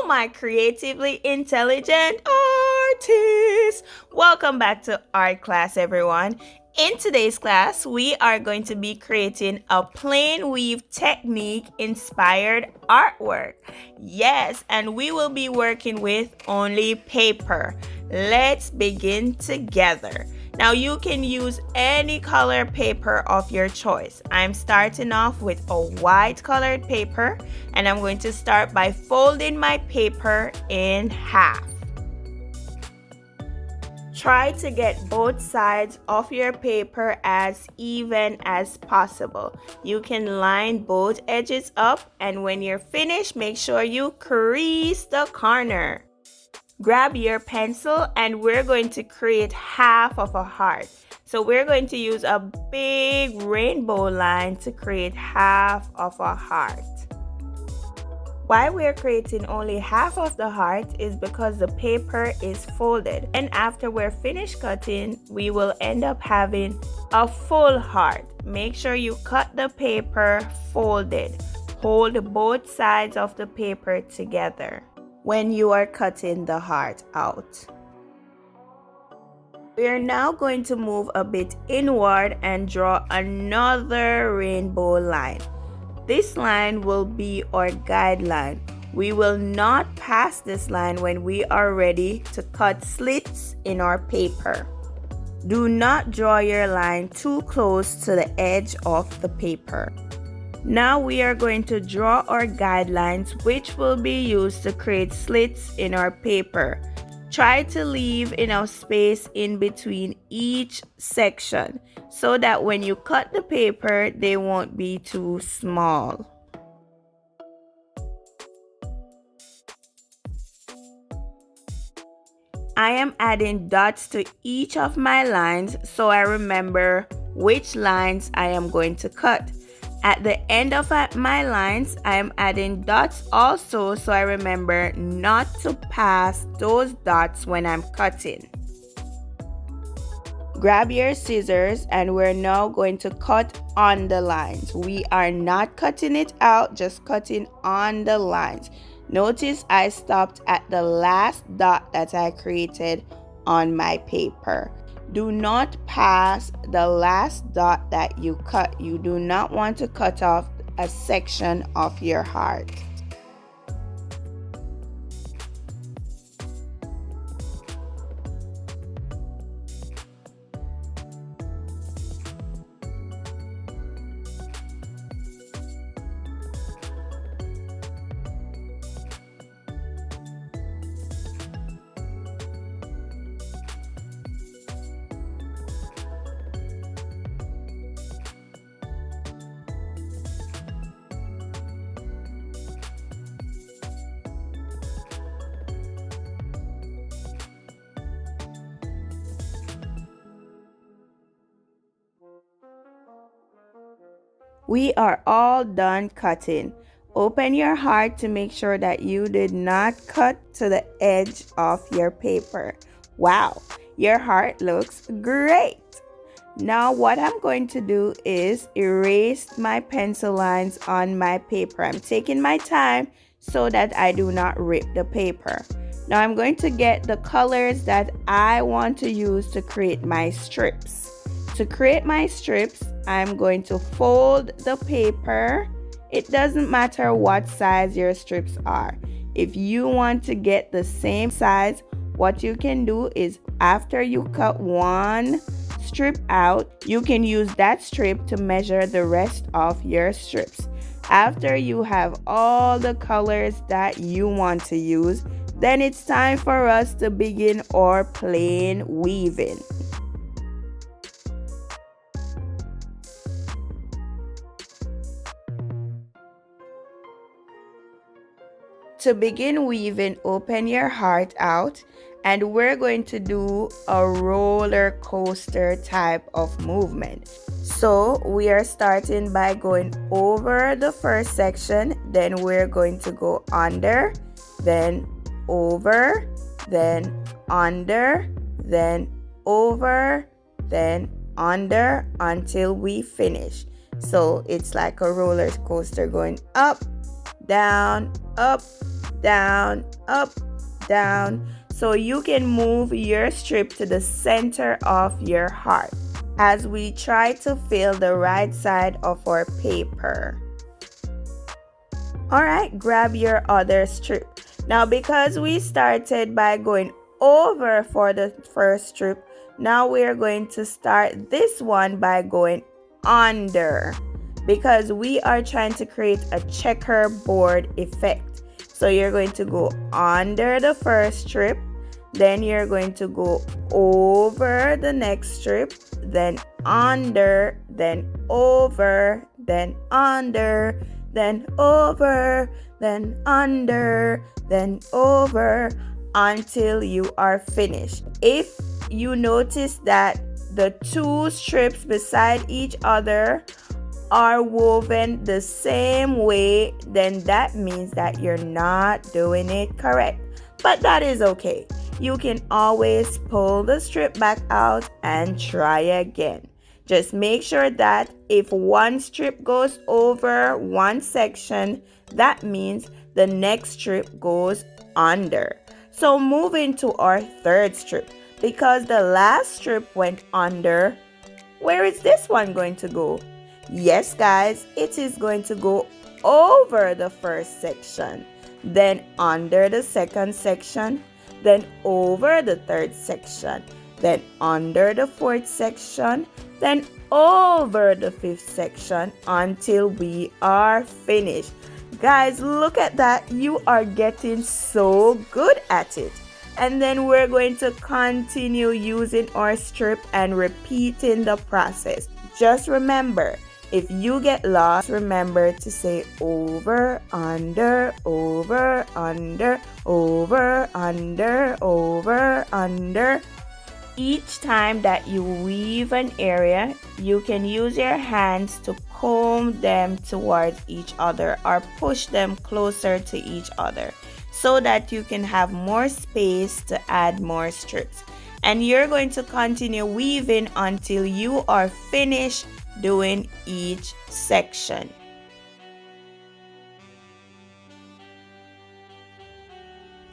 my creatively intelligent artists! Welcome back to art class, everyone. In today's class, we are going to be creating a plain weave technique inspired artwork. Yes, and we will be working with only paper. Let's begin together. Now you can use any color paper of your choice. I'm starting off with a white colored paper, and I'm going to start by folding my paper in half. Try to get both sides of your paper as even as possible. You can line both edges up, and when you're finished, make sure you crease the corner. Grab your pencil and we're going to create half of a heart. So we're going to use a big rainbow line to create half of a heart. Why we're creating only half of the heart is because the paper is folded, and after we're finished cutting, we will end up having a full heart. Make sure you cut the paper folded. Hold both sides of the paper together when you are cutting the heart out. We are now going to move a bit inward and draw another rainbow line. This line will be our guideline. We will not pass this line when we are ready to cut slits in our paper. Do not draw your line too close to the edge of the paper. Now we are going to draw our guidelines, which will be used to create slits in our paper. Try to leave enough space in between each section so that when you cut the paper, they won't be too small. I am adding dots to each of my lines so I remember which lines I am going to cut. At the end of my lines, I am adding dots also so I remember not to pass those dots when I'm cutting. Grab your scissors and we're now going to cut on the lines. We are not cutting it out, just cutting on the lines. Notice I stopped at the last dot that I created on my paper. Do not pass the last dot that you cut. You do not want to cut off a section of your heart. We are all done cutting. Open your heart to make sure that you did not cut to the edge of your paper. Wow, your heart looks great. Now what I'm going to do is erase my pencil lines on my paper. I'm taking my time so that I do not rip the paper. Now I'm going to get the colors that I want to use to create my strips. To create my strips, I'm going to fold the paper. It doesn't matter what size your strips are. If you want to get the same size, what you can do is after you cut one strip out, you can use that strip to measure the rest of your strips. After you have all the colors that you want to use, then it's time for us to begin our plain weaving. To begin weaving, open your heart out and we're going to do a roller coaster type of movement. So we are starting by going over the first section, then we're going to go under, then over, then under, then over, then under until we finish. So it's like a roller coaster going up, down, down, up, down, so you can move your strip to the center of your heart as we try to fill the right side of our paper. Alright, grab your other strip. Now because we started by going over for the first strip, now we are going to start this one by going under, because we are trying to create a checkerboard effect. So you're going to go under the first strip, then you're going to go over the next strip, then under, then over, then under, then over, then under, then over, until you are finished. If you notice that the two strips beside each other are woven the same way, then that means that you're not doing it correct. But that is okay. You can always pull the strip back out and try again. Just make sure that if one strip goes over one section, that means the next strip goes under. So moving to our third strip, because the last strip went under, where is this one going to go? Yes, guys, it is going to go over the first section, then under the second section, then over the third section, then under the fourth section, then over the fifth section, until we are finished. Guys, look at that. You are getting so good at it. And then we're going to continue using our strip and repeating the process. Just remember, if you get lost, remember to say over, under, over, under, over, under, over, under. Each time that you weave an area, you can use your hands to comb them towards each other or push them closer to each other so that you can have more space to add more strips. And you're going to continue weaving until you are finished doing each section.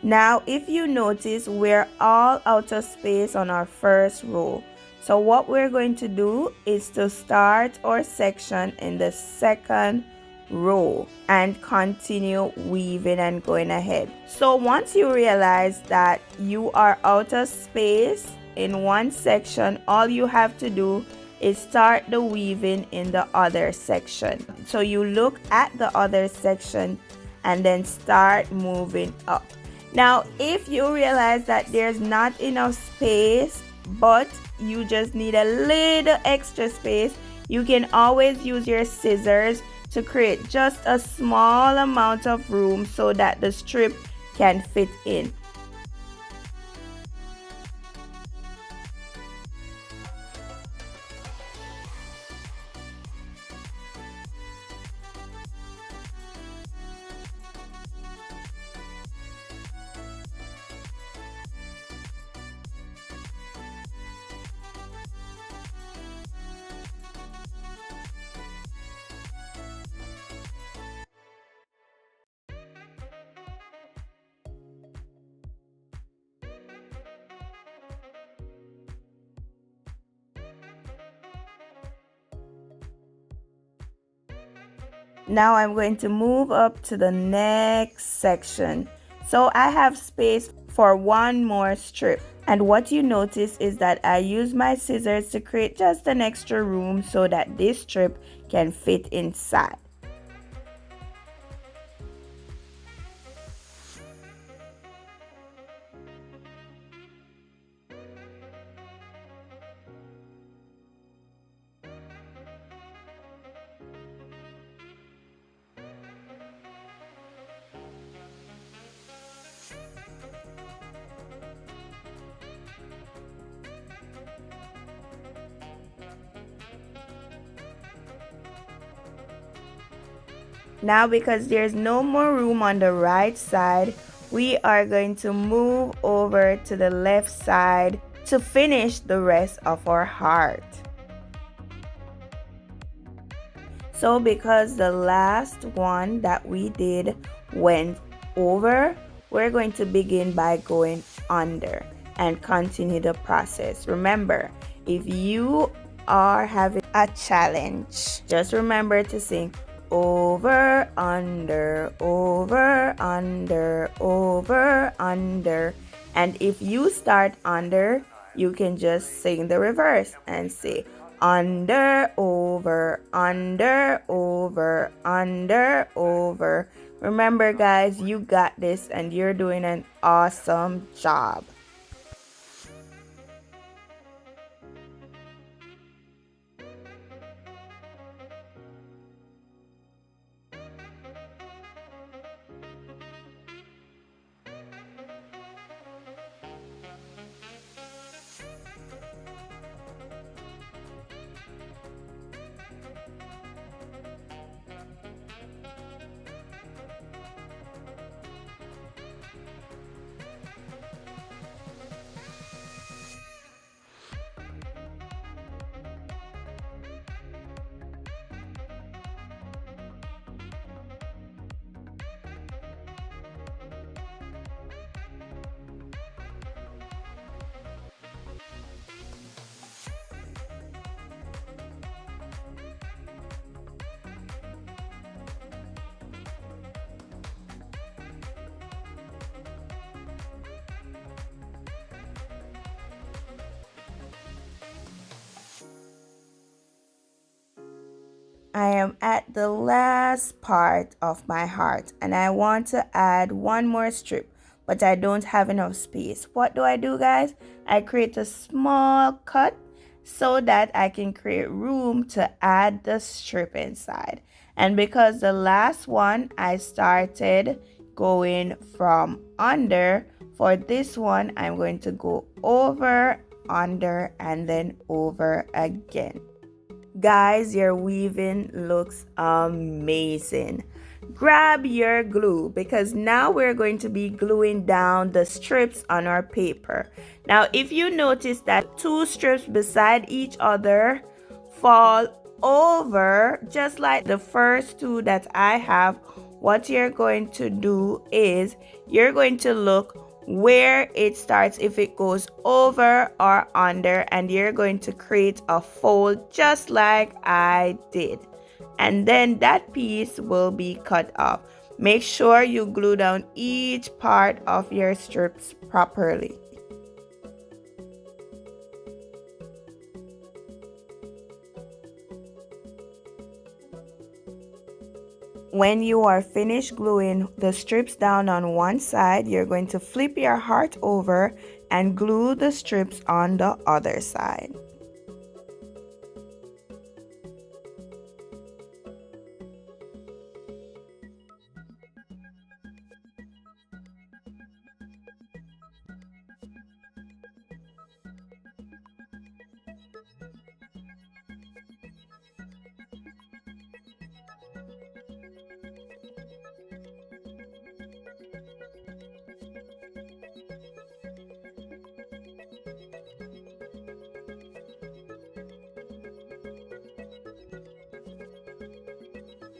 Now, if you notice, we're all out of space on our first row. So what we're going to do is to start our section in the second row and continue weaving and going ahead. So once you realize that you are out of space in one section, all you have to do is start the weaving in the other section. So you look at the other section and then start moving up. Now, if you realize that there's not enough space, but you just need a little extra space, you can always use your scissors to create just a small amount of room so that the strip can fit in. Now I'm going to move up to the next section. So I have space for one more strip. And what you notice is that I use my scissors to create just an extra room so that this strip can fit inside. Now, because there's no more room on the right side, we are going to move over to the left side to finish the rest of our heart. So because the last one that we did went over, we're going to begin by going under and continue the process. Remember, if you are having a challenge, just remember to sing over, under, over, under, over, under. And if you start under, you can just sing the reverse and say under, over, under, over, under, over. Remember, guys, you got this and you're doing an awesome job. I am at the last part of my heart and I want to add one more strip, but I don't have enough space. What do I do, guys? I create a small cut so that I can create room to add the strip inside. And because the last one I started going from under, for this one I'm going to go over, under, and then over again. Guys, your weaving looks amazing. Grab your glue because now we're going to be gluing down the strips on our paper. Now, if you notice that two strips beside each other fall over, just like the first two that I have, what you're going to do is you're going to look where it starts, if it goes over or under, and you're going to create a fold just like I did, and then that piece will be cut off. Make sure you glue down each part of your strips properly. When you are finished gluing the strips down on one side, you're going to flip your heart over and glue the strips on the other side.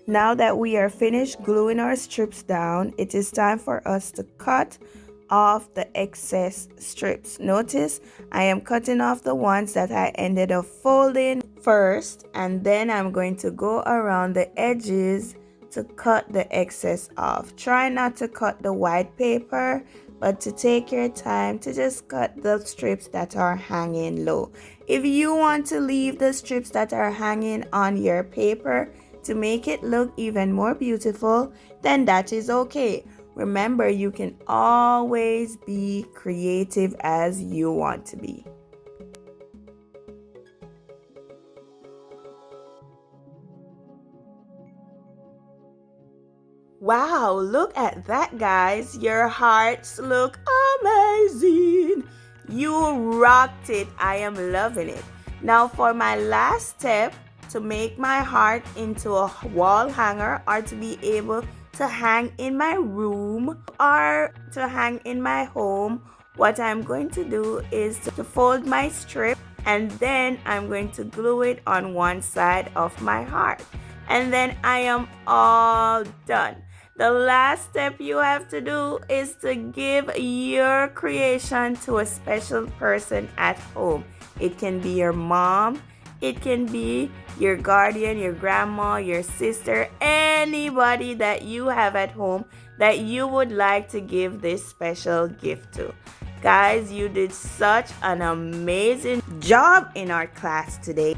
Now that we are finished gluing our strips down, it is time for us to cut off the excess strips. Notice I am cutting off the ones that I ended up folding first, and then I'm going to go around the edges to cut the excess off. Try not to cut the white paper, but to take your time to just cut the strips that are hanging low. If you want to leave the strips that are hanging on your paper to make it look even more beautiful, then that is okay. Remember, you can always be creative as you want to be. Wow, look at that, guys. Your hearts look amazing. You rocked it. I am loving it. Now for my last step, to make my heart into a wall hanger or to be able to hang in my room or to hang in my home, what I'm going to do is to fold my strip and then I'm going to glue it on one side of my heart. And then I am all done. The last step you have to do is to give your creation to a special person at home. It can be your mom, it can be your guardian, your grandma, your sister, anybody that you have at home that you would like to give this special gift to. Guys, you did such an amazing job in our class today.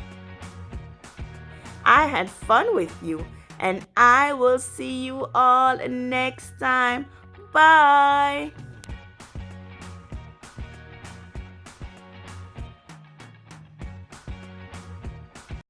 I had fun with you, and I will see you all next time. Bye.